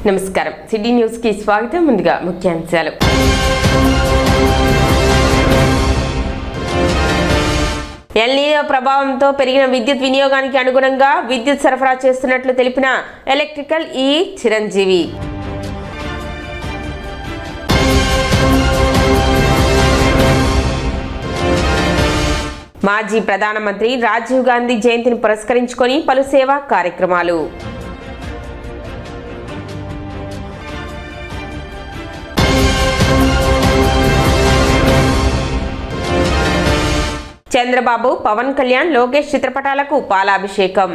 నమస్కారం. City news కి స్వాగతం. ముందుగా ముఖ్యాంశాలు. ఎల్‌నినో ప్రభావంతో పెరిగిన విద్యుత్ వినియోగానికి అనుగుణంగా విద్యుత్ సరఫరా చేస్తున్నట్లు తెలిపిన ఎలక్ట్రికల్ చిరంజీవి. మాజీ ప్రధానమంత్రి రాజీవ్ గాంధీ జయంతిని పురస్కరించుకొని పలు సేవా కార్యక్రమాలు. చంద్రబాబు, పవన్ కళ్యాణ్, లోకేష్ చిత్రపటాలకు పాలాభిషేకం.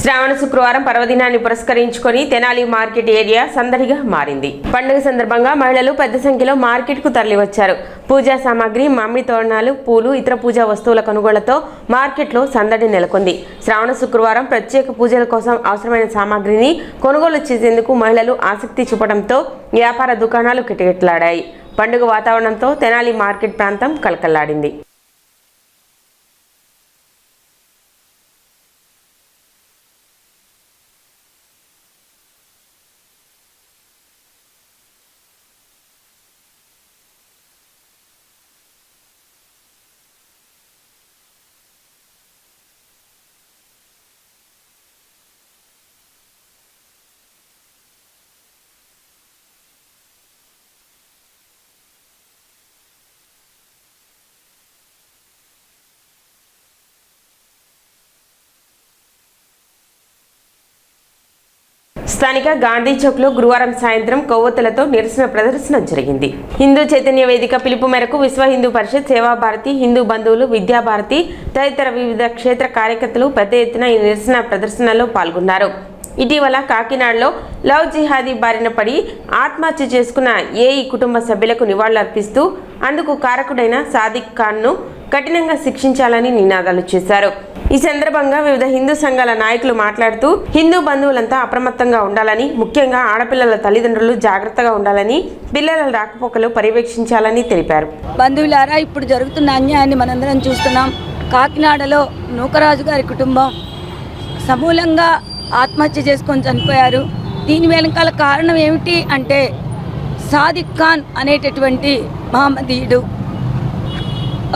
శ్రావణ శుక్రవారం పర్వదినాన్ని పురస్కరించుకొని తెనాలి మార్కెట్ ఏరియా సందడిగా మారింది. పండుగ సందర్భంగా మహిళలు పెద్ద సంఖ్యలో మార్కెట్ కు తరలివచ్చారు. పూజా సామాగ్రి, మామిడి తోరణాలు, పూలు, ఇతర పూజా వస్తువుల కొనుగోళ్లతో మార్కెట్లో సందడి నెలకొంది. శ్రావణ శుక్రవారం ప్రత్యేక పూజల కోసం అవసరమైన సామాగ్రిని కొనుగోలు చేసేందుకు మహిళలు ఆసక్తి చూపడంతో వ్యాపార దుకాణాలు కిటకిటలాడాయి. పండుగ వాతావరణంతో తెనాలి మార్కెట్ ప్రాంతం కలకల్లాడింది. స్థానిక గాంధీ చౌక్ లో గురువారం సాయంత్రం కొవ్వొత్తులతో నిరసన ప్రదర్శన జరిగింది. హిందూ చైతన్య వేదిక పిలుపు మేరకు విశ్వ హిందూ పరిషత్, సేవాభారతి, హిందూ బంధువులు, విద్యాభారతి తదితర వివిధ క్షేత్ర కార్యకర్తలు పెద్ద ఎత్తున ఈ నిరసన ప్రదర్శనలో పాల్గొన్నారు. ఇటీవల కాకినాడలో లవ్ జిహాదీ బారిన పడి ఆత్మహత్య చేసుకున్న ఏఈ కుటుంబ సభ్యులకు నివాళులర్పిస్తూ అందుకు కారకుడైన సాదిక్ ఖాన్ను కఠినంగా శిక్షించాలని నినాదాలు చేశారు. ఈ సందర్భంగా వివిధ హిందూ సంఘాల నాయకులు మాట్లాడుతూ హిందూ బంధువులంతా అప్రమత్తంగా ఉండాలని, ముఖ్యంగా ఆడపిల్లల తల్లిదండ్రులు జాగ్రత్తగా ఉండాలని, పిల్లల రాకపోకలు పర్యవేక్షించాలని తెలిపారు. బంధువులారా, ఇప్పుడు జరుగుతున్న అన్యాయాన్ని మనందరం చూస్తున్నాం. కాకినాడలో నూకరాజు గారి కుటుంబం సమూలంగా ఆత్మహత్య చేసుకొని చనిపోయారు. దీని వెనకాల కారణం ఏమిటి అంటే సాదిక్ ఖాన్ అనేటటువంటి మహమ్మదీయుడు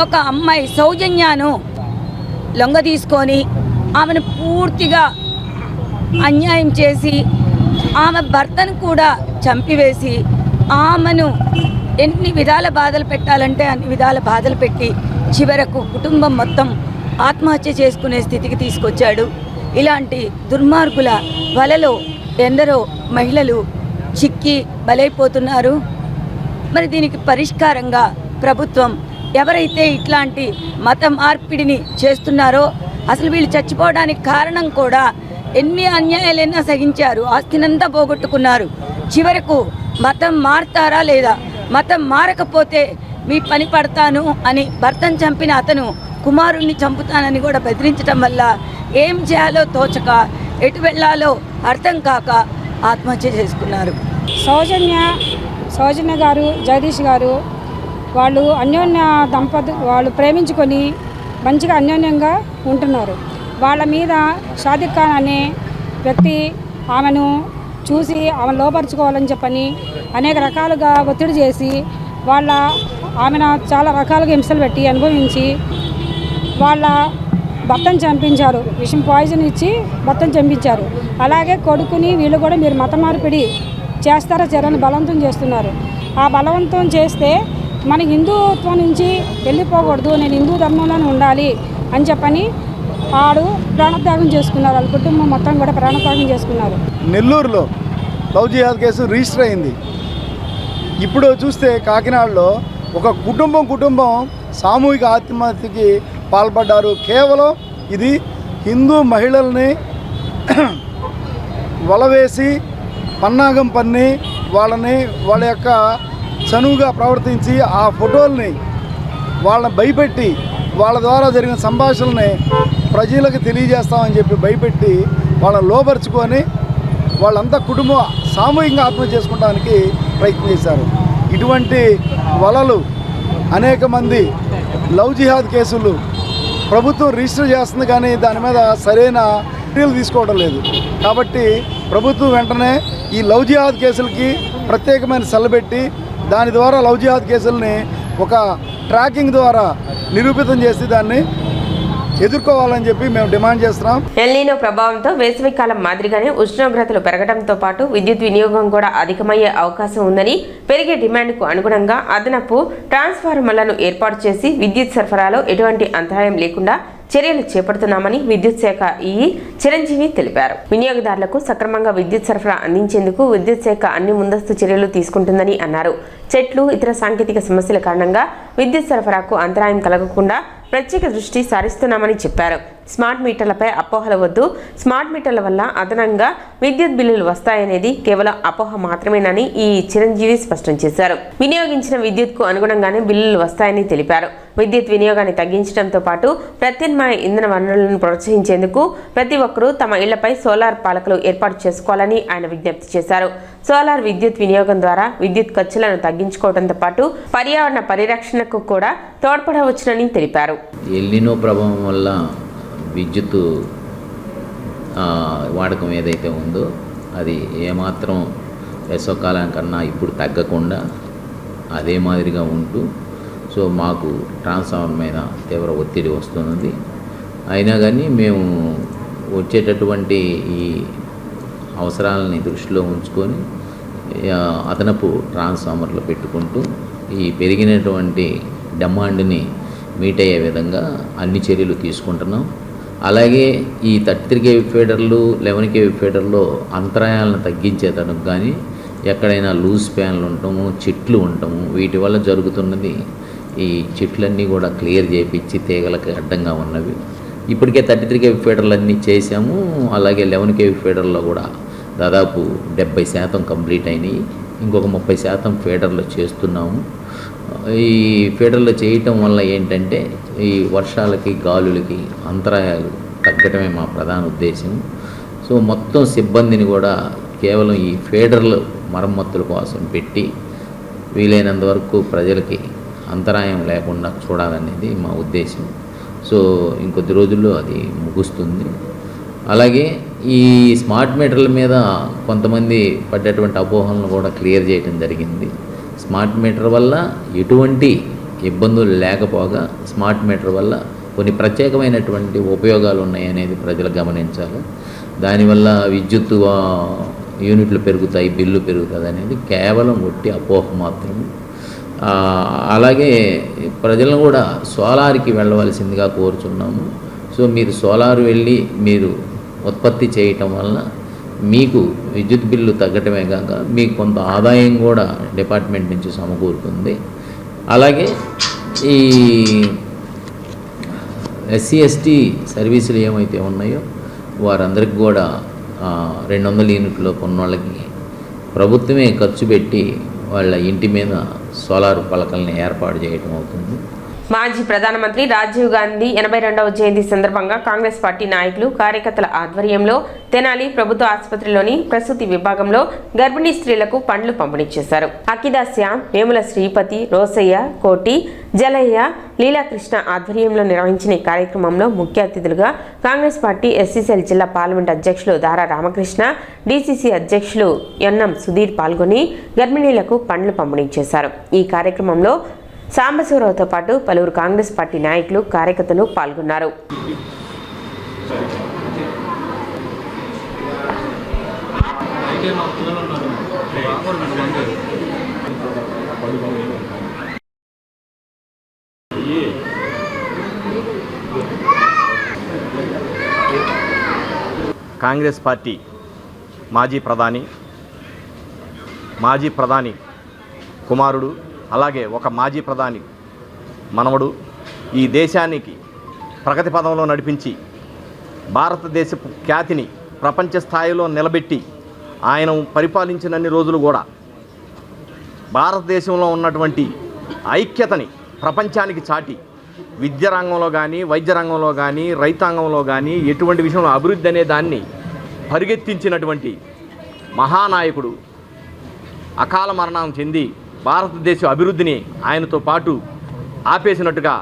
ఒక అమ్మాయి సౌజన్యను లొంగ తీసుకొని ఆమెను పూర్తిగా అన్యాయం చేసి ఆమె భర్తను కూడా చంపివేసి ఆమెను ఎన్ని విధాల బాధలు పెట్టాలంటే అన్ని విధాల బాధలు పెట్టి చివరకు కుటుంబం మొత్తం ఆత్మహత్య చేసుకునే స్థితికి తీసుకొచ్చాడు. ఇలాంటి దుర్మార్గుల వలలో ఎందరో మహిళలు చిక్కి బలైపోతున్నారు. మరి దీనికి పరిష్కారంగా ప్రభుత్వం ఎవరైతే ఇట్లాంటి మత మార్పిడిని చేస్తున్నారో, అసలు వీళ్ళు చచ్చిపోవడానికి కారణం కూడా ఎన్ని అన్యాయాలైనా సహించారు, ఆస్తినంతా పోగొట్టుకున్నారు. చివరకు మతం మారుతారా లేదా, మతం మారకపోతే మీ పని పడతాను అని భర్తను చంపిన అతను కుమారుణ్ణి చంపుతానని కూడా బెదిరించడం వల్ల ఏం చేయాలో తోచక, ఎటు వెళ్ళాలో అర్థం కాక ఆత్మహత్య చేసుకున్నారు. సౌజన్య గారు, జగదీష్ గారు వాళ్ళు అన్యోన్య వాళ్ళు ప్రేమించుకొని మంచిగా అన్యోన్యంగా ఉంటున్నారు. వాళ్ళ మీద సాదిక్ ఖాన్ అనే వ్యక్తి ఆమెను చూసి ఆమెను లోపరుచుకోవాలని చెప్పని అనేక రకాలుగా ఒత్తిడి చేసి ఆమెను చాలా రకాలుగా హింసలు పెట్టి అనుభవించి వాళ్ళ భర్తను చంపించారు. విషం పాయిజన్ ఇచ్చి భర్తను చంపించారు. అలాగే కొడుకుని వీళ్ళు కూడా మీరు మత మార్పిడి చేస్తారా చర్యను బలవంతం చేస్తున్నారు. ఆ బలవంతం చేస్తే మన హిందుత్వం నుంచి వెళ్ళిపోకూడదు, నేను హిందూ ధర్మంలోనే ఉండాలి అని చెప్పని ఆడు ప్రాణత్యాగం చేసుకున్నారు. వాళ్ళ కుటుంబం మొత్తం కూడా ప్రాణత్యాగం చేసుకున్నారు. నెల్లూరులో లవ్ జిహాద్ కేసు రిజిస్టర్ అయింది. ఇప్పుడు చూస్తే కాకినాడలో ఒక కుటుంబం సామూహిక ఆత్మహత్యకి పాల్పడ్డారు. కేవలం ఇది హిందూ మహిళల్ని వలవేసి పన్నాగం పన్ని వాళ్ళ యొక్క చనువుగా ప్రవర్తించి ఆ ఫోటోల్ని వాళ్ళని భయపెట్టి వాళ్ళ ద్వారా జరిగిన సంభాషణల్ని ప్రజలకు తెలియజేస్తామని చెప్పి భయపెట్టి వాళ్ళని లోపరుచుకొని వాళ్ళంతా కుటుంబం సామూహికంగా ఆత్మహత్య చేసుకోవడానికి ప్రయత్నం చేశారు. ఇటువంటి వలలు అనేక మంది లవ్ జిహాద్ కేసులు ప్రభుత్వం రిజిస్టర్ చేస్తుంది, కానీ దాని మీద సరైన చర్యలు తీసుకోవడం లేదు. కాబట్టి ప్రభుత్వం వెంటనే ఈ లవ్ జిహాద్ కేసులకి ప్రత్యేకమైన సెల్ పెట్టి దాని ద్వారా లవ్ జిహాద్ కేసుల్ని ఒక ట్రాకింగ్ ద్వారా నిరూపితం చేసి దాన్ని ఎదుర్కోవాలని చెప్పి మేము డిమాండ్ చేస్తున్నాం. ఎల్నినో ప్రభావంతో వేసవికాలం మాదిరిగానే ఉష్ణోగ్రతలు పెరగడంతో పాటు విద్యుత్ వినియోగం కూడా అధికమయ్యే అవకాశం ఉందని, పెరిగే డిమాండ్కు అనుగుణంగా అదనపు ట్రాన్స్ఫార్మర్లను ఏర్పాటు చేసి విద్యుత్ సరఫరాలో ఎటువంటి అంతరాయం లేకుండా చర్యలు చేపడుతున్నామని విద్యుత్ శాఖ ఈఈ చిరంజీవి తెలిపారు. వినియోగదారులకు సక్రమంగా విద్యుత్ సరఫరా అందించేందుకు విద్యుత్ శాఖ అన్ని ముందస్తు చర్యలు తీసుకుంటుందని అన్నారు. చెట్లు, ఇతర సాంకేతిక సమస్యల కారణంగా విద్యుత్ సరఫరాకు అంతరాయం కలగకుండా ప్రత్యేక దృష్టి సారిస్తున్నామని చెప్పారు. స్మార్ట్ మీటర్లపై అపోహలు వద్దు. స్మార్ట్ మీటర్ల వల్ల అదనంగా విద్యుత్ బిల్లులు వస్తాయనేది కేవలం అపోహ మాత్రమేనని ఈ చిరంజీవి స్పష్టం చేశారు. వినియోగించిన విద్యుత్కు అనుగుణంగానే బిల్లులు వస్తాయని తెలిపారు. విద్యుత్ వినియోగాన్ని తగ్గించడంతో పాటు ప్రత్యామ్నాయ ఇంధన వనరులను ప్రోత్సహించేందుకు ప్రతి ఒక్కరూ తమ ఇళ్లపై సోలార్ పాలకలు ఏర్పాటు చేసుకోవాలని ఆయన విజ్ఞప్తి చేశారు. సోలార్ విద్యుత్ వినియోగం ద్వారా విద్యుత్ ఖర్చులను తగ్గించుకోవడంతో పాటు పర్యావరణ పరిరక్షణకు కూడా తోడ్పడవచ్చునని తెలిపారు. ఎల్నినో ప్రభావం వల్ల విద్యుత్ వాడకం ఏదైతే ఉందో అది ఏమాత్రం వేసవకాలం కన్నా ఇప్పుడు తగ్గకుండా అదే మాదిరిగా ఉంటూ, సో మాకు ట్రాన్స్ఫార్మర్ మీద తీవ్ర ఒత్తిడి వస్తున్నది. అయినా కానీ మేము వచ్చేటటువంటి ఈ అవసరాలని దృష్టిలో ఉంచుకొని అదనపు ట్రాన్స్ఫార్మర్లు పెట్టుకుంటూ ఈ పెరిగినటువంటి డిమాండ్ని మీట్ అయ్యే విధంగా అన్ని చర్యలు తీసుకుంటున్నాం. అలాగే ఈ 33 kV ఫీడర్లు, 11 kV ఫీడర్లో అంతరాయాలను తగ్గించేటందుకు కానీ ఎక్కడైనా లూజ్ ఫ్యాన్లు ఉండటము, చెట్లు ఉండటము, వీటి వల్ల జరుగుతున్నది ఈ చెట్లన్నీ కూడా క్లియర్ చేయించి తీగలకు అడ్డంగా ఉన్నవి. ఇప్పటికే 33 kV ఫీడర్లు అన్నీ చేసాము. అలాగే 11 kV ఫీడర్లో కూడా దాదాపు 70% కంప్లీట్ అయినాయి. ఇంకొక 30% ఫీడర్లు చేస్తున్నాము. ఈ ఫీడర్లు చేయటం వల్ల ఏంటంటే ఈ వర్షాలకి, గాలులకి అంతరాయాలు తగ్గటమే మా ప్రధాన ఉద్దేశం. సో మొత్తం సిబ్బందిని కూడా కేవలం ఈ ఫీడర్లు మరమ్మతుల కోసం పెట్టి వీలైనంత వరకు ప్రజలకి అంతరాయం లేకుండా చూడాలనేది మా ఉద్దేశం. సో ఇంకొద్ది రోజుల్లో అది ముగుస్తుంది. అలాగే ఈ స్మార్ట్ మీటర్ల మీద కొంతమంది పడ్డటువంటి అపోహలను కూడా క్లియర్ చేయడం జరిగింది. స్మార్ట్ మీటర్ వల్ల ఎటువంటి ఇబ్బందులు లేకపోగా స్మార్ట్ మీటర్ వల్ల కొన్ని ప్రత్యేకమైనటువంటి ఉపయోగాలు ఉన్నాయనేది ప్రజలు గమనించాలి. దానివల్ల విద్యుత్ యూనిట్లు పెరుగుతాయి, బిల్లు పెరుగుతుంది అనేది కేవలం ఒట్టి అపోహ మాత్రమే. అలాగే ప్రజలను కూడా సోలార్కి వెళ్ళవలసిందిగా కోరుచున్నాము. సో మీరు సోలార్ వెళ్ళి మీరు ఉత్పత్తి చేయటం వల్ల మీకు విద్యుత్ బిల్లు తగ్గటమే కాక మీకు కొంత ఆదాయం కూడా డిపార్ట్మెంట్ నుంచి సమకూరుతుంది. అలాగే ఈ SC/ST సర్వీసులు ఏమైతే ఉన్నాయో వారందరికీ కూడా 200 యూనిట్లు కొన్న వాళ్ళకి ప్రభుత్వమే ఖర్చు పెట్టి వాళ్ళ ఇంటి మీద సోలార్ పలకల్ని ఏర్పాటు చేయటం అవుతుంది. మాజీ ప్రధానమంత్రి రాజీవ్ గాంధీ 82వ జయంతి సందర్భంగా కాంగ్రెస్ పార్టీ నాయకులు, కార్యకర్తల ఆధ్వర్యంలో తెనాలి ప్రభుత్వ ఆసుపత్రిలోని ప్రసూతి విభాగంలో గర్భిణీ స్త్రీలకు పండ్లు పంపిణీ చేశారు. అకిదాశ్యాం, వేముల శ్రీపతి, రోసయ్య, కోటి, జలయ్య, లీలాకృష్ణ ఆధ్వర్యంలో నిర్వహించిన ఈ కార్యక్రమంలో ముఖ్య అతిథులుగా కాంగ్రెస్ పార్టీ SC జిల్లా పార్లమెంట్ అధ్యక్షులు దారా రామకృష్ణ, DCC అధ్యక్షులు ఎన్ఎం సుధీర్ పాల్గొని గర్భిణీలకు పండ్లు పంపిణీ చేశారు. ఈ కార్యక్రమంలో సాంబశివరావుతో పాటు పలువురు కాంగ్రెస్ పార్టీ నాయకులు, కార్యకర్తలు పాల్గొన్నారు. కాంగ్రెస్ పార్టీ మాజీ ప్రధాని కుమారుడు, అలాగే ఒక మాజీ ప్రధాని మనవడు ఈ దేశానికి ప్రగతి పదంలో నడిపించి భారతదేశపు ఖ్యాతిని ప్రపంచ స్థాయిలో నిలబెట్టి ఆయన పరిపాలించినన్ని రోజులు కూడా భారతదేశంలో ఉన్నటువంటి ఐక్యతని ప్రపంచానికి చాటి విద్య రంగంలో కానీ, వైద్య రంగంలో కానీ, రైతాంగంలో కానీ ఎటువంటి విషయంలో అభివృద్ధి అనే దాన్ని పరిగెత్తించినటువంటి మహానాయకుడు అకాల మరణం చెంది భారతదేశ అభివృద్ధిని ఆయనతో పాటు ఆపేసినట్టుగా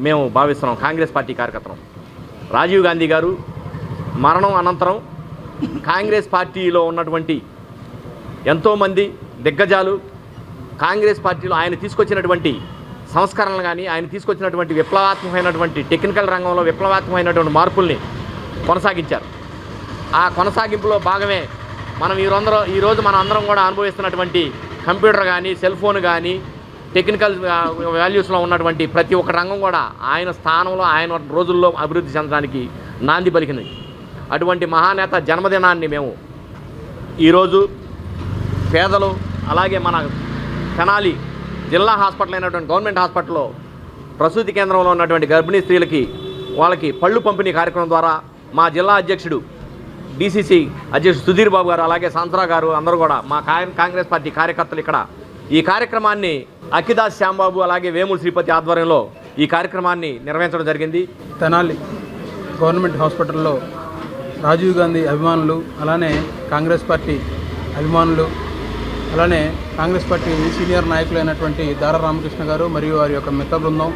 మేము భావిస్తున్నాం. కాంగ్రెస్ పార్టీ కార్యకర్తలు రాజీవ్ గాంధీ గారు మరణం అనంతరం కాంగ్రెస్ పార్టీలో ఉన్నటువంటి ఎంతోమంది దిగ్గజాలు కాంగ్రెస్ పార్టీలో ఆయన తీసుకొచ్చినటువంటి సంస్కరణలు కానీ ఆయన తీసుకొచ్చినటువంటి విప్లవాత్మకమైనటువంటి టెక్నికల్ రంగంలో విప్లవాత్మకమైనటువంటి మార్పుల్ని కొనసాగించారు. ఆ కొనసాగింపులో భాగమే మనం ఈరోజు మనం అందరం కూడా అనుభవిస్తున్నటువంటి కంప్యూటర్ కానీ సెల్ ఫోన్ కానీ టెక్నికల్ వాల్యూస్లో ఉన్నటువంటి ప్రతి ఒక్క రంగం కూడా ఆయన స్థానంలో ఆయన రోజుల్లో అభివృద్ధి చెందడానికి నాంది పలికింది. అటువంటి మహానేత జన్మదినాన్ని మేము ఈరోజు పేదలు అలాగే మన తెనాలి జిల్లా హాస్పిటల్ అయినటువంటి గవర్నమెంట్ హాస్పిటల్లో ప్రసూతి కేంద్రంలో ఉన్నటువంటి గర్భిణీ స్త్రీలకి వాళ్ళకి పళ్ళు పంపిణీ కార్యక్రమం ద్వారా మా జిల్లా అధ్యక్షుడు డిసిసి అధ్యక్షుడు సుధీర్ బాబు గారు అలాగే సాంత్రా గారు అందరూ కూడా మా కాంగ్రెస్ పార్టీ కార్యకర్తలు ఇక్కడ ఈ కార్యక్రమాన్ని అక్కిదాస్ శ్యాంబాబు అలాగే వేముల శ్రీపతి ఆధ్వర్యంలో ఈ కార్యక్రమాన్ని నిర్వహించడం జరిగింది. తెనాలి గవర్నమెంట్ హాస్పిటల్లో రాజీవ్ గాంధీ అభిమానులు అలానే కాంగ్రెస్ పార్టీ అభిమానులు అలానే కాంగ్రెస్ పార్టీ సీనియర్ నాయకులైనటువంటి దారా రామకృష్ణ గారు మరియు వారి యొక్క మిత్ర బృందం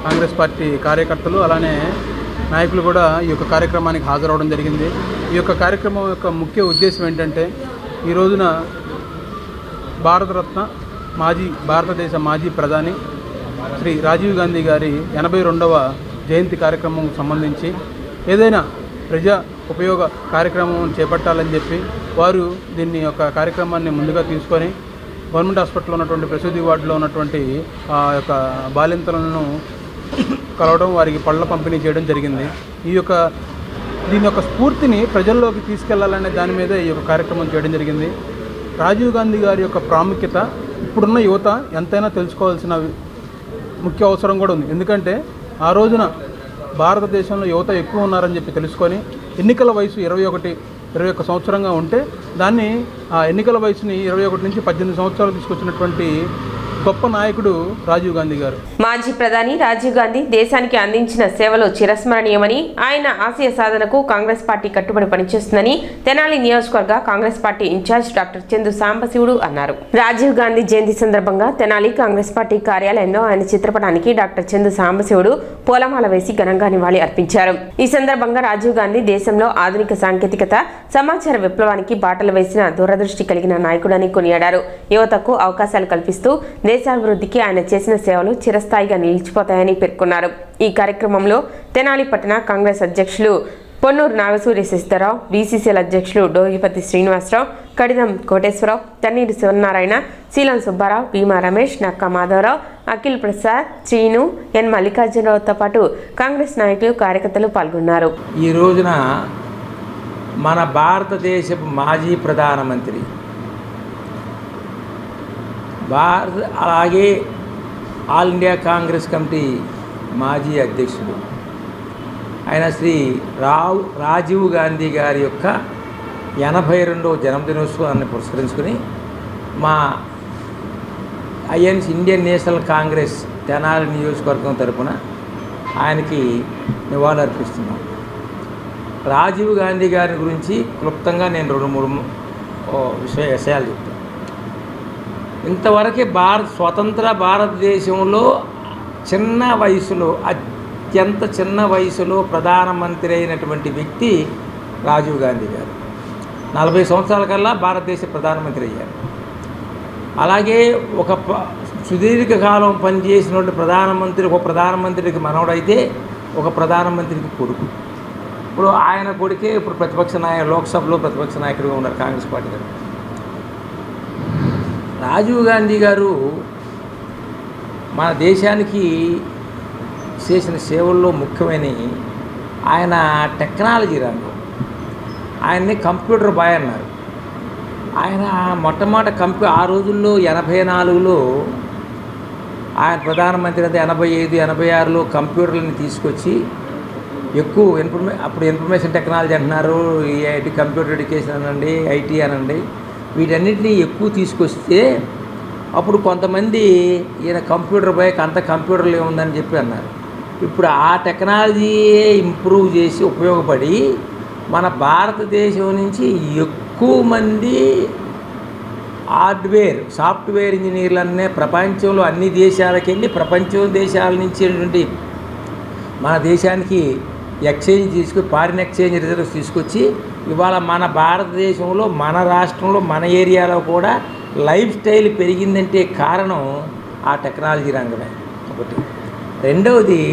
కాంగ్రెస్ పార్టీ కార్యకర్తలు అలానే నాయకులు కూడా ఈ యొక్క కార్యక్రమానికి హాజరవడం జరిగింది. ఈ యొక్క కార్యక్రమం యొక్క ముఖ్య ఉద్దేశం ఏంటంటే ఈ రోజున భారతరత్న భారతదేశ మాజీ ప్రధాని శ్రీ రాజీవ్ గాంధీ గారి 82వ జయంతి కార్యక్రమం సంబంధించి ఏదైనా ప్రజా ఉపయోగ కార్యక్రమం చేపట్టాలని చెప్పి వారు దీన్ని యొక్క కార్యక్రమాన్ని ముందుగా తీసుకొని గవర్నమెంట్ హాస్పిటల్లో ఉన్నటువంటి ప్రసూతి వార్డులో ఉన్నటువంటి ఆ యొక్క బాలింతలను కలవడం వారికి పళ్ళ పంపిణీ చేయడం జరిగింది. దీని యొక్క స్ఫూర్తిని ప్రజల్లోకి తీసుకెళ్లాలనే దాని మీద ఈ యొక్క కార్యక్రమం చేయడం జరిగింది. రాజీవ్ గాంధీ గారి యొక్క ప్రాముఖ్యత ఇప్పుడున్న యువత ఎంతైనా తెలుసుకోవాల్సిన ముఖ్య అవసరం కూడా ఉంది. ఎందుకంటే ఆ రోజున భారతదేశంలో యువత ఎక్కువ ఉన్నారని చెప్పి తెలుసుకొని ఎన్నికల వయసు 21 సంవత్సరంగా ఉంటే దాన్ని ఆ ఎన్నికల వయసుని 21 నుంచి 18 సంవత్సరాలు తీసుకొచ్చినటువంటి గొప్ప నాయకుడు రాజీవ్ గాంధీ గారు. మాజీ ప్రధాని రాజీవ్ గాంధీ దేశానికి అందించిన సేవలు చిరస్మరణీయమని ఆయన ఆశయ సాధనకు కాంగ్రెస్ పార్టీ కట్టుబడి పనిచేస్తుందని తెనాలి నియోజకవర్గ Congress party incharge doctor Chandu Sambasivudu అన్నారు. రాజీవ్ గాంధీ జయంతి సందర్భంగా తెనాలి కాంగ్రెస్ పార్టీ కార్యాలయంలో ఆయన చిత్రపటానికి డాక్టర్ చందు సాంబశివుడు పూలమాల వేసి ఘనంగా నివాళి అర్పించారు. ఈ సందర్భంగా రాజీవ్ గాంధీ దేశంలో ఆధునిక సాంకేతికత సమాచార విప్లవానికి బాటలు వేసిన దూరదృష్టి కలిగిన నాయకుడని కొనియాడారు. యువతకు అవకాశాలు కల్పిస్తూ దేశాభివృద్ధికి ఆయన చేసిన సేవలు చిరస్థాయిగా నిలిచిపోతాయని పేర్కొన్నారు. ఈ కార్యక్రమంలో తెనాలి పట్టణ కాంగ్రెస్ అధ్యక్షులు పొన్నూరు నాగసూరి శశిధరరావు, బీసీసీఎల్ అధ్యక్షులు డోగిపతి శ్రీనివాసరావు, కడిదం కోటేశ్వరరావు, తన్నీరు శివనారాయణ, శీలం సుబ్బారావు, భీమా రమేష్, నక్కా మాధవరావు, అఖిల్ ప్రసాద్, శ్రీను, ఎన్ మల్లికార్జునరావుతో పాటు కాంగ్రెస్ నాయకులు కార్యకర్తలు పాల్గొన్నారు. ఈ రోజున మన భారతదేశపు మాజీ ప్రధానమంత్రి అలాగే ఆల్ ఇండియా కాంగ్రెస్ కమిటీ మాజీ అధ్యక్షుడు ఆయన శ్రీ రాజీవ్ గాంధీ గారి యొక్క 82వ జన్మదినోత్సవాన్ని పురస్కరించుకుని మా ఇండియన్ నేషనల్ కాంగ్రెస్ తెనాలి నియోజకవర్గం తరపున ఆయనకి నివాళులు అర్పిస్తున్నాం. రాజీవ్ గాంధీ గారి గురించి క్లుప్తంగా నేను 2-3 విషయాలు చెప్తాను. ఇంతవరకు స్వతంత్ర భారతదేశంలో చిన్న వయసులో అత్యంత చిన్న వయసులో ప్రధానమంత్రి అయినటువంటి వ్యక్తి రాజీవ్ గాంధీ గారు 40 సంవత్సరాల కల్లా భారతదేశ ప్రధానమంత్రి అయ్యారు. అలాగే ఒక సుదీర్ఘకాలం పనిచేసిన ఒక ప్రధానమంత్రికి మనవడైతే ఒక ప్రధానమంత్రికి కొడుకు. ఇప్పుడు ఆయన కొడుకే ఇప్పుడు లోక్సభలో ప్రతిపక్ష నాయకుడిగా ఉన్నారు కాంగ్రెస్ పార్టీ గారు. రాజీవ్ గాంధీ గారు మన దేశానికి చేసిన సేవల్లో ముఖ్యమైనవి ఆయన టెక్నాలజీ రంగం. ఆయన్ని కంప్యూటర్ బాయ్ అన్నారు. ఆయన మొట్టమొదటి ఆ రోజుల్లో 84లో ఆయన ప్రధానమంత్రి అయితే 85, 86లో కంప్యూటర్లని తీసుకొచ్చి ఎక్కువ అప్పుడు ఇన్ఫర్మేషన్ టెక్నాలజీ అంటున్నారు, ఐటీ కంప్యూటర్ ఎడ్యుకేషన్ అనండి, ఐటీ అనండి, వీటన్నిటినీ ఎక్కువ తీసుకొస్తే అప్పుడు కొంతమంది ఈయన కంప్యూటర్ బైక్ అంత కంప్యూటర్లు ఏముందని చెప్పి అన్నారు. ఇప్పుడు ఆ టెక్నాలజీయే ఇంప్రూవ్ చేసి ఉపయోగపడి మన భారతదేశం నుంచి ఎక్కువ మంది సాఫ్ట్వేర్ ఇంజనీర్లన్నే ప్రపంచంలో అన్ని దేశాలకు వెళ్ళి ప్రపంచం దేశాల నుంచి మన దేశానికి ఫారిన్ ఎక్స్చేంజ్ రిజర్వ్స్ తీసుకొచ్చి ఇవాళ మన భారతదేశంలో మన రాష్ట్రంలో మన ఏరియాలో కూడా లైఫ్ స్టైల్ పెరిగిందంటే కారణం ఆ టెక్నాలజీ రంగమే ఒకటి. రెండవది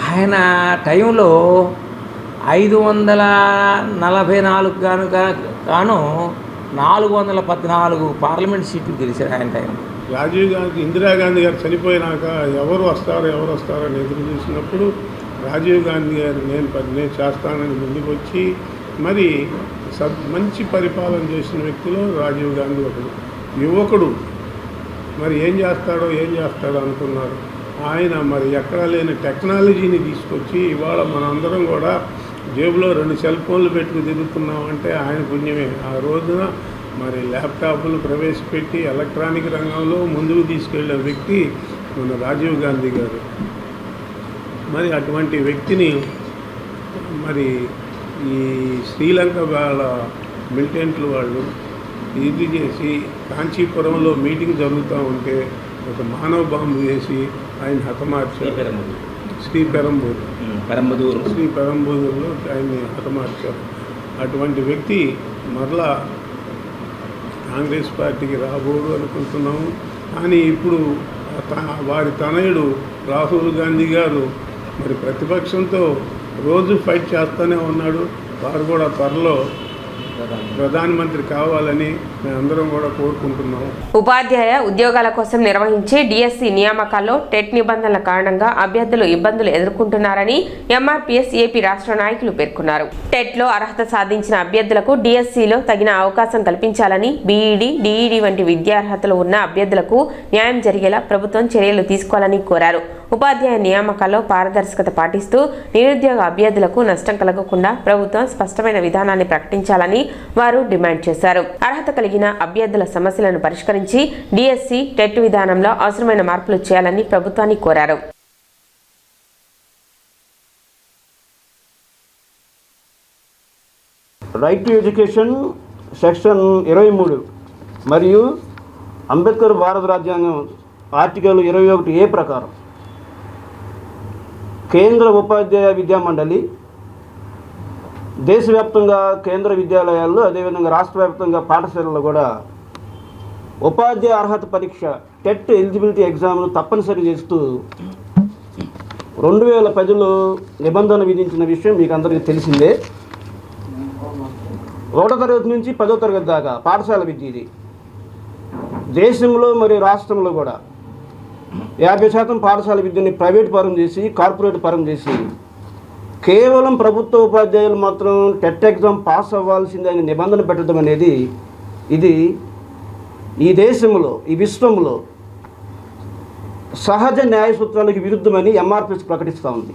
ఆయన టైంలో 544 గాను 414 పార్లమెంట్ సీట్లు గెలిచారు ఆయన టైం. రాజీవ్ గాంధీ ఇందిరాగాంధీ గారు చనిపోయినాక ఎవరు వస్తారో అని ఎదురు చూసినప్పుడు రాజీవ్ గాంధీ గారు నేను చేస్తానని ముందుకు వచ్చి మరి మంచి పరిపాలన చేసిన వ్యక్తిలో రాజీవ్ గాంధీ ఒకడు. యువకుడు మరి ఏం చేస్తాడో అనుకున్నారు. ఆయన మరి ఎక్కడా లేని టెక్నాలజీని తీసుకొచ్చి ఇవాళ మనందరం కూడా జేబులో 2 సెల్ ఫోన్లు పెట్టుకు తిరుగుతున్నామంటే ఆయన పుణ్యమే. ఆ రోజున మరి ల్యాప్టాప్లు ప్రవేశపెట్టి ఎలక్ట్రానిక్ రంగంలో ముందుకు తీసుకెళ్లే వ్యక్తి మన రాజీవ్ గాంధీ గారు. మరి అటువంటి వ్యక్తిని మరి ఈ శ్రీలంక వాళ్ళ మిలిటెంట్లు వాళ్ళు ఇది చేసి కాంచీపురంలో మీటింగ్ జరుగుతూ ఉంటే ఒక మానవ బాంబు వేసి ఆయన హతమార్చారు. శ్రీ పెరంబూరులో ఆయన్ని హతమార్చారు. అటువంటి వ్యక్తి మరలా కాంగ్రెస్ పార్టీకి రాబోడు అనుకుంటున్నాము. కానీ ఇప్పుడు వారి తనయుడు రాహుల్ గాంధీ గారు మరి ప్రతిపక్షంతో రోజు ఫైట్ చేస్తూనే ఉన్నాడు. వారు కూడా త్వరలో ప్రధానమంత్రి కావాలని మేమందరం కూడా కోరుకుంటున్నాం. ఉపాధ్యాయ ఉద్యోగాల కోసం నిర్వహించే డిఎస్సి నియామకాల్లో టెట్ నిబంధనల కారణంగా అభ్యర్థులు ఇబ్బందులు ఎదుర్కొంటున్నారని ఎంఆర్పీఎస్ ఏపీ రాష్ట్ర నాయకులు పేర్కొన్నారు. టెట్లో అర్హత సాధించిన అభ్యర్థులకు డిఎస్సిలో తగిన అవకాశం కల్పించాలని, బీఈడీ, డిఈడీ వంటి విద్యార్హతలు ఉన్న అభ్యర్థులకు న్యాయం జరిగేలా ప్రభుత్వం చర్యలు తీసుకోవాలని కోరారు. ఉపాధ్యాయ నియామకాల్లో పారదర్శకత పాటిస్తూ నిరుద్యోగ అభ్యర్థులకు నష్టం కలగకుండా ప్రభుత్వం స్పష్టమైన విధానాన్ని ప్రకటించాలని వారు డిమాండ్ చేశారు. అర్హత కలిగిన అభ్యర్థుల సమస్యలను పరిష్కరించి డిఎస్సి, టెట్ విధానంలో అవసరమైన మార్పులు చేయాలని ప్రభుత్వాన్ని కోరారు. రైట్ టు ఎడ్యుకేషన్ సెక్షన్ 23 మరియు అంబేద్కర్ భారత రాజ్యాంగం ఆర్టికల్ 21A ప్రకారం కేంద్ర ఉపాధ్యాయ విద్యా మండలి దేశవ్యాప్తంగా కేంద్ర విద్యాలయాల్లో అదేవిధంగా రాష్ట్ర వ్యాప్తంగా పాఠశాలల్లో కూడా ఉపాధ్యాయ అర్హత పరీక్ష టెట్ ఎలిజిబిలిటీ ఎగ్జామ్ను తప్పనిసరి చేస్తూ 2010లో నిబంధన విధించిన విషయం మీకు అందరికీ తెలిసిందే. 1వ తరగతి నుంచి 10వ తరగతి దాకా పాఠశాల విద్య ఇది. దేశంలో మరియు రాష్ట్రంలో కూడా 50% పాఠశాల విద్యని ప్రైవేట్ పరం చేసి, కార్పొరేట్ పరం చేసి కేవలం ప్రభుత్వ ఉపాధ్యాయులు మాత్రం టెట్ ఎగ్జామ్ పాస్ అవ్వాల్సిందని నిబంధన పెట్టడం అనేది ఇది ఈ దేశంలో, ఈ విశ్వంలో సహజ న్యాయ సూత్రాలకు విరుద్ధమని ఎంఆర్పీఎస్ ప్రకటిస్తూ ఉంది.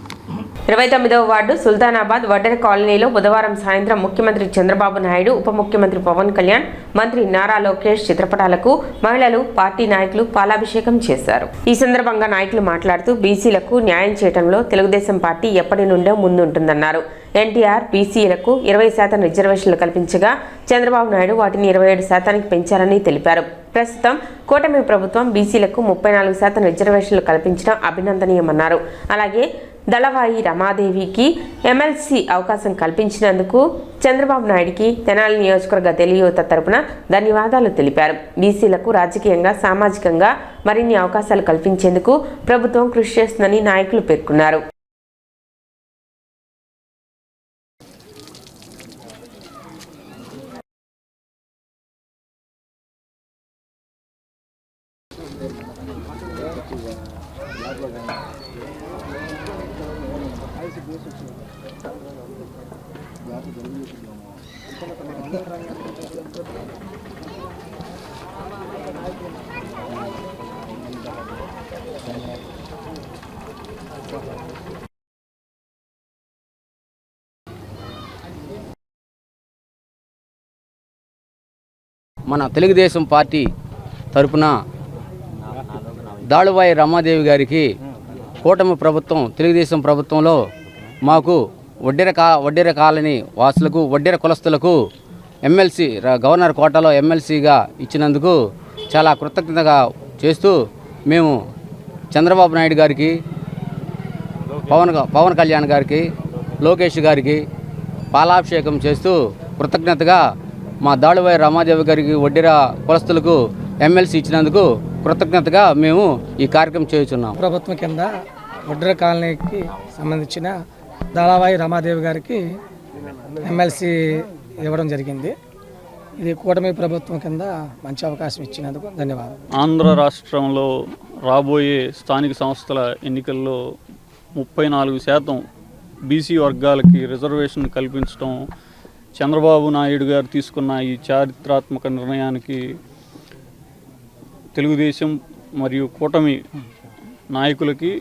29వ వార్డు సుల్తానాబాద్ వడ్డెర కాలనీలో బుధవారం సాయంత్రం ముఖ్యమంత్రి చంద్రబాబు నాయుడు, ఉప ముఖ్యమంత్రి పవన్ కళ్యాణ్, మంత్రి నారా లోకేష్ చిత్రపటాలకు మహిళలు, పార్టీ నాయకులు పాలాభిషేకం చేశారు. ఈ సందర్భంగా నాయకులు మాట్లాడుతూ బీసీలకు న్యాయం చేయడంలో తెలుగుదేశం పార్టీ ఎప్పటి నుండో ముందుంటుందన్నారు. ఎన్టీఆర్ బీసీలకు 20% రిజర్వేషన్లు కల్పించగా చంద్రబాబు నాయుడు వాటిని 27% పెంచారని తెలిపారు. ప్రస్తుతం కూటమి ప్రభుత్వం బీసీలకు 34% రిజర్వేషన్లు కల్పించడం అభినందనీయమన్నారు. అలాగే దళవాయి రమాదేవికి ఎమ్మెల్సీ అవకాశం కల్పించినందుకు చంద్రబాబు నాయుడికి తెనాలి నియోజకవర్గ తెలుగుయువత తరపున ధన్యవాదాలు తెలిపారు. బీసీలకు రాజకీయంగా, సామాజికంగా మరిన్ని అవకాశాలు కల్పించేందుకు ప్రభుత్వం కృషి చేస్తుందని నాయకులు పేర్కొన్నారు. మన తెలుగుదేశం పార్టీ తరపున దాళవాయి రమాదేవి గారికి కూటమి ప్రభుత్వం, తెలుగుదేశం ప్రభుత్వంలో మాకు వడ్డెర కాలనీ వాసులకు, వడ్డెర కులస్తులకు ఎమ్మెల్సీ గవర్నర్ కోటాలో ఎమ్మెల్సీగా ఇచ్చినందుకు చాలా కృతజ్ఞతగా చేస్తూ మేము చంద్రబాబు నాయుడు గారికి, పవన్ కళ్యాణ్ గారికి, లోకేష్ గారికి పాలాభిషేకం చేస్తూ కృతజ్ఞతగా మా దాళవాయి రమాదేవి గారికి వడ్డెర కులస్తులకు ఎమ్మెల్సీ ఇచ్చినందుకు కృతజ్ఞతగా మేము ఈ కార్యక్రమం చేస్తున్నాం. ప్రభుత్వం కింద వడ్డెర కాలనీకి సంబంధించిన దాళవాయి రమాదేవి గారికి ఎమ్మెల్సీ ఇవ్వడం జరిగింది. ఇది కూటమి ప్రభుత్వం కింద మంచి అవకాశం ఇచ్చినందుకు ధన్యవాదాలు. ఆంధ్ర రాష్ట్రంలో రాబోయే స్థానిక సంస్థల ఎన్నికల్లో 34% బీసీ వర్గాలకి రిజర్వేషన్ కల్పించడం చంద్రబాబు నాయుడు గారు తీసుకున్న ఈ చారిత్రాత్మక నిర్ణయానికి తెలుగుదేశం మరియు కూటమి నాయకులకి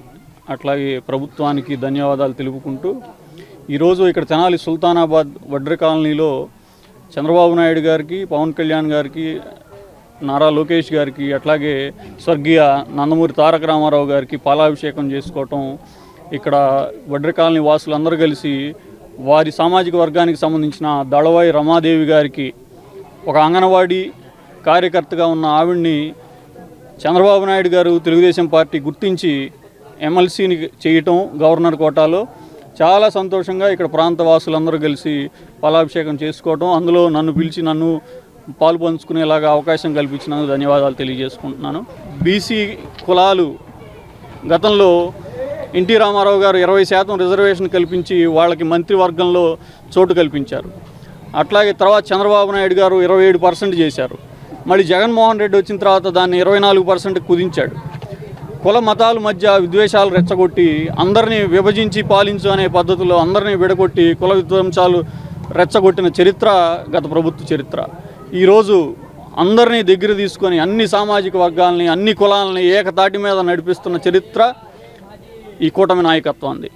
అట్లాగే ప్రభుత్వానికి ధన్యవాదాలు తెలుపుకుంటూ ఈరోజు ఇక్కడ తెనాలి సుల్తానాబాద్ వడ్డెర కాలనీలో చంద్రబాబు నాయుడు గారికి, పవన్ కళ్యాణ్ గారికి, నారా లోకేష్ గారికి అట్లాగే స్వర్గీయ నందమూరి తారక రామారావు గారికి పాలాభిషేకం చేసుకోవటం, ఇక్కడ వడ్డెర కాలనీ వాసులందరూ కలిసి వారి సామాజిక వర్గానికి సంబంధించిన దళవాయి రమాదేవి గారికి ఒక అంగన్వాడీ కార్యకర్తగా ఉన్న ఆవిడ్ని చంద్రబాబు నాయుడు గారు తెలుగుదేశం పార్టీ గుర్తించి ఎమ్మెల్సీని చేయటం గవర్నర్ కోటాలో చాలా సంతోషంగా ఇక్కడ ప్రాంత వాసులందరూ కలిసి పాలాభిషేకం చేసుకోవటం, అందులో నన్ను పిలిచి నన్ను పాలు పంచుకునేలాగా అవకాశం కల్పించినందుకు ధన్యవాదాలు తెలియజేసుకుంటున్నాను. బీసీ కులాలు గతంలో ఎన్టీ రామారావు గారు 20% రిజర్వేషన్ కల్పించి వాళ్ళకి మంత్రివర్గంలో చోటు కల్పించారు. అట్లాగే తర్వాత చంద్రబాబు నాయుడు గారు 27% చేశారు. మళ్ళీ జగన్మోహన్ రెడ్డి వచ్చిన తర్వాత దాన్ని 24% కుదించాడు. కుల మతాల మధ్య విద్వేషాలు రెచ్చగొట్టి అందరినీ విభజించి పాలించు అనే పద్ధతిలో అందరినీ విడగొట్టి కుల విధ్వంసాలు రెచ్చగొట్టిన చరిత్ర గత ప్రభుత్వ చరిత్ర. ఈరోజు అందరినీ దగ్గర తీసుకొని అన్ని సామాజిక వర్గాలని, అన్ని కులాలని ఏకతాటి మీద నడిపిస్తున్న చరిత్ర ఈ కూటమి నాయకత్వాన్ని.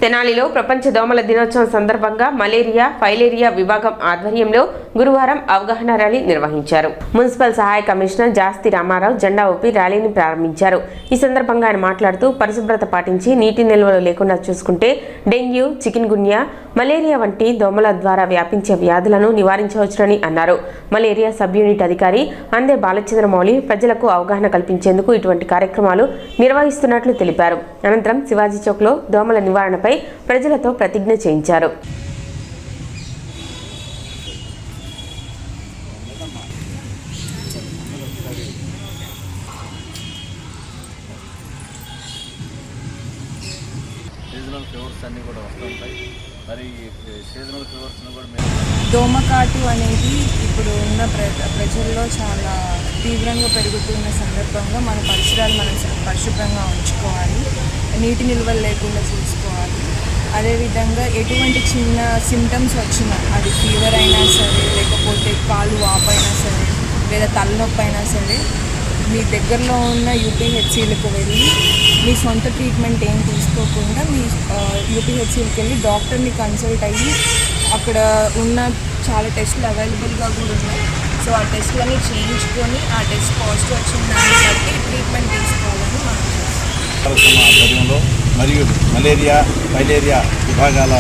తెనాలిలో ప్రపంచ దోమల దినోత్సవం సందర్భంగా మలేరియా, ఫైలేరియా విభాగం ఆధ్వర్యంలో గురువారం అవగాహన ర్యాలీ నిర్వహించారు. మున్సిపల్ సహాయ కమిషనర్ జాస్తి రామారావు జెండా ఊపి ర్యాలీని ప్రారంభించారు. ఈ సందర్భంగా ఆయన మాట్లాడుతూ పరిశుభ్రత పాటించి నీటి నిల్వలు లేకుండా చూసుకుంటే డెంగ్యూ, చికెన్ గున్యా, మలేరియా వంటి దోమల ద్వారా వ్యాపించే వ్యాధులను నివారించవచ్చునని అన్నారు. మలేరియా సబ్ యూనిట్ అధికారి అందే బాలచంద్రమౌళి ప్రజలకు అవగాహన కల్పించేందుకు ఇటువంటి కార్యక్రమాలు నిర్వహిస్తున్నట్లు తెలిపారు. అనంతరం శివాజీ చౌక్లో దోమల నివారణపై ప్రజలతో ప్రతిజ్ఞ చేయించారు. దోమకాటు అనేది ఇప్పుడు ఉన్న ప్రజల్లో చాలా తీవ్రంగా పెరుగుతున్న సందర్భంగా మన పరిసరాలు మనం పరిశుభ్రంగా ఉంచుకోవాలి, నీటి నిల్వలు లేకుండా చూసుకోవాలి. అదేవిధంగా ఎటువంటి చిన్న సిమ్టమ్స్ వచ్చినా, అది ఫీవర్ అయినా సరే, లేకపోతే కాలు వాపైనా సరే, లేదా తలనొప్పి అయినా సరే, మీ దగ్గరలో ఉన్న యూపీహెచ్సీలకు వెళ్ళి మీ సొంత ట్రీట్మెంట్ ఏం తీసుకోకుండా మీ యూపీహెచ్సీకి వెళ్ళి డాక్టర్ని కన్సల్ట్ అయ్యి అక్కడ ఉన్న చాలా టెస్టులు అవైలబుల్గా కూడా ఉన్నాయి. సో ఆ టెస్టులన్నీ చేయించుకొని ఆ టెస్ట్ పాజిటివ్ వచ్చిన దాన్ని బట్టి ట్రీట్మెంట్ తీసుకోవాలని మనం ఆధ్వర్యంలో మరియు మలేరియా, ఫైలేరియా విభాగాల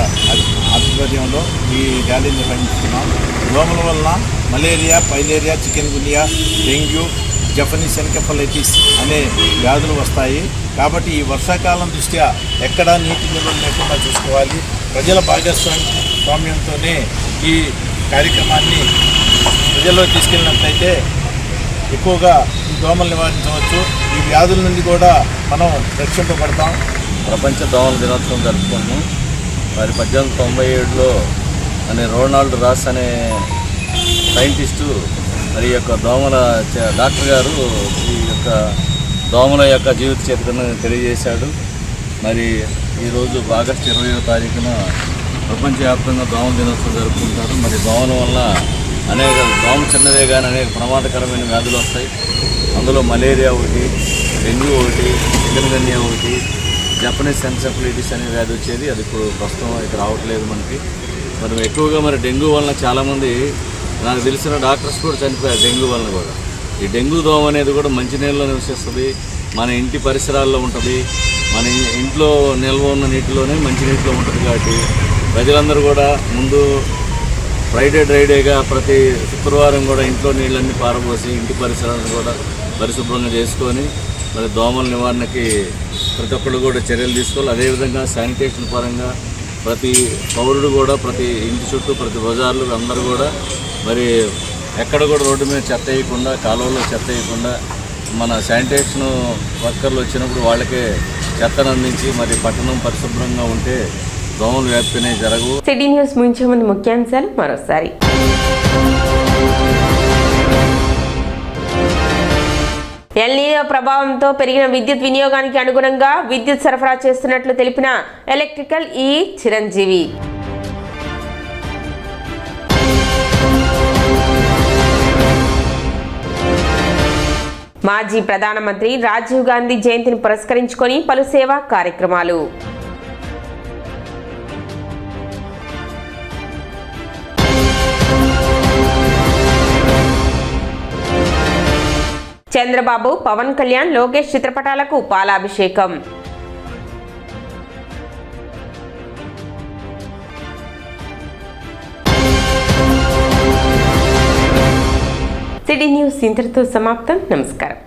ఆధ్వర్యంలో ఈ ర్యాలీ నిర్వహిస్తున్నాం. దోమల వలన malaria, filaria, chikungunya, dengue, Japanese encephalitis అనే వ్యాధులు వస్తాయి. కాబట్టి ఈ వర్షాకాలం దృష్ట్యా ఎక్కడా నీటి నిల్వలు లేకుండా చూసుకోవాలి. ప్రజల భాగస్వామ్యంతోనే ఈ కార్యక్రమాన్ని ప్రజల్లో తీసుకెళ్ళినట్లయితే ఎక్కువగా ఈ దోమలు నివారించవచ్చు. ఈ వ్యాధుల నుండి కూడా మనం రక్షింపబడతాం. ప్రపంచ దోమల దినోత్సవం జరుపుకుంటున్నాం. మరి 1897లో అనే రోనాల్డ్ రాస్ అనే సైంటిస్టు మరి యొక్క దోమల డాక్టర్ గారు ఈ యొక్క దోమల యొక్క జీవిత చరిత్రను తెలియజేశాడు. మరి ఈరోజు ఆగస్టు 20వ తారీఖున ప్రపంచవ్యాప్తంగా దోమల దినోత్సవం జరుపుకుంటారు. మరి దోమల వల్ల అనేక దోమ చిన్నదే కానీ అనేక ప్రమాదకరమైన వ్యాధులు వస్తాయి. అందులో మలేరియా ఒకటి, డెంగ్యూ ఒకటి, చికెన్ గున్యా ఒకటి, జపనీస్ ఎన్కెఫలైటిస్ అనే వ్యాధి వచ్చేది. అది ఇప్పుడు ప్రస్తుతం ఇక్కడ రావట్లేదు మనకి. మరి ఎక్కువగా మరి డెంగ్యూ వలన చాలామంది, నాకు తెలిసిన డాక్టర్స్ కూడా చనిపోయారు డెంగ్యూ వలన కూడా. ఈ డెంగ్యూ దోమ అనేది కూడా మంచినీళ్ళలో నివసిస్తుంది, మన ఇంటి పరిసరాల్లో ఉంటుంది, మన ఇంట్లో నిల్వ ఉన్న నీటిలోనే మంచినీటిలో ఉంటుంది. కాబట్టి ప్రజలందరూ కూడా ముందు ఫ్రైడే డ్రైడేగా ప్రతి శుక్రవారం కూడా ఇంట్లో నీళ్ళన్నీ పారబోసి ఇంటి పరిసరాలను కూడా పరిశుభ్రంగా చేసుకొని మరి దోమల నివారణకి ప్రతి ఒక్కళ్ళు కూడా చర్యలు తీసుకోవాలి. అదేవిధంగా శానిటేషన్ పరంగా ప్రతి పౌరుడు కూడా ప్రతి ఇంటి చుట్టూ ప్రతి బజార్లు అందరూ కూడా మరి ఎక్కడ కూడా రోడ్డు మీద చెత్త వేయకుండా, కాలువల్లో చెత్త వేయకుండా మన శానిటేషన్ వర్కర్లు వచ్చినప్పుడు వాళ్ళకే చెత్తను అందించి మరి పట్టణం పరిశుభ్రంగా ఉంటే దోమలు వ్యాప్తి అనేవి జరగవు. సిటీ న్యూస్ ముంచే ముందు ముఖ్యాంశాలు మరోసారి. ఎల్నినో ప్రభావంతో పెరిగిన విద్యుత్ వినియోగానికి అనుగుణంగా విద్యుత్ సరఫరా చేస్తున్నట్లు తెలిపిన ఎలక్ట్రికల్ ఈ చిరంజీవి. మాజీ ప్రధానమంత్రి రాజీవ్ గాంధీ జయంతిని పురస్కరించుకొని పలు సేవా కార్యక్రమాలు. చంద్రబాబు, పవన్ కళ్యాణ్, లోకేష్ చిత్రపటాలకు పాలాభిషేకం. సిటీ న్యూస్ ఇంతటితో సమాప్తం. నమస్కారం.